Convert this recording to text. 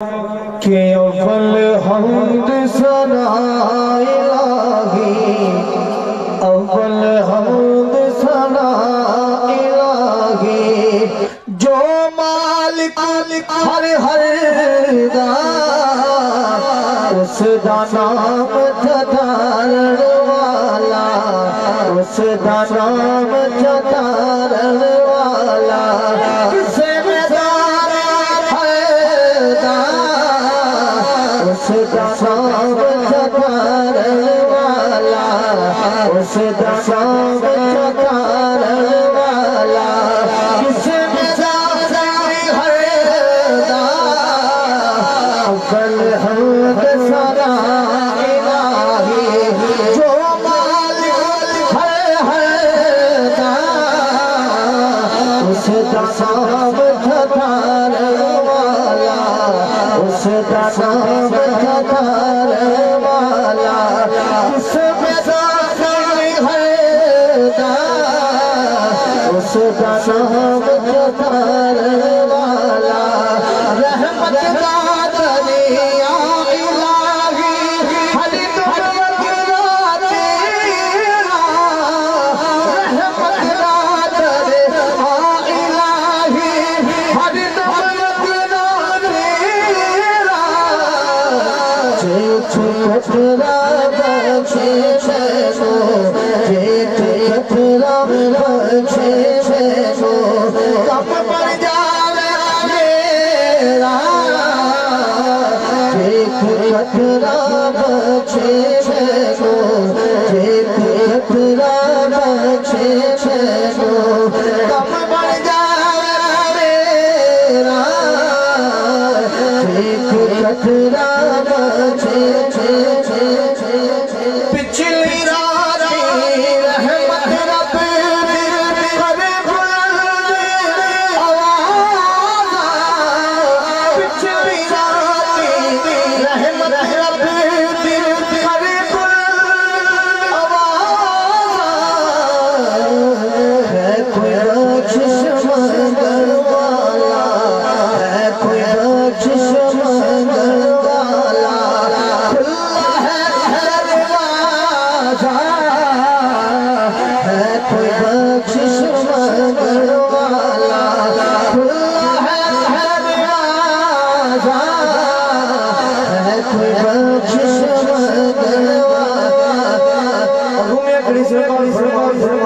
के अव्वल हम्द सना इलाही, अव्वल हम्द सना इलाही, जो मालिक हर हर दा उसदा नाम जतारण वाला, उसदा नाम जतारण वाला, उसदा नाम जतारण वाला, उसदा नाम जतारण वाला, किसमें जाती है दा अव्वल हम्द सना इलाही, जो मालिक है दा उसदा नाम जतारण वाला, उसदा नाम जतारण वाला, किसमें जाती है दा उसदा नाम जतारण वाला, रहमत का दरिया इलाही, हरी तुम तेरा तेरा, रहमत का दरिया इलाही, हरी तुम तेरा तेरा, खतरा बचे छो, खतरा बचे छो, कम पड़ जावे मेरा, खतरा बचे छो, खतरा बचे छो, कम पड़ जावे मेरा, खतरा पिछली राती रहमत रब करे बुलंद आवाज़, पिछली राती रहमत रब करे बुलंद आवाज़, है कोई बख्शिश मंगल वाला, है कोई बख्शिश मंगल वाला, खुला है दरवाज़ा, है कोई बख्शिश मंगल वाला, खुला है दरवाज़ा, है कोई बख्शिश मंगल वाला।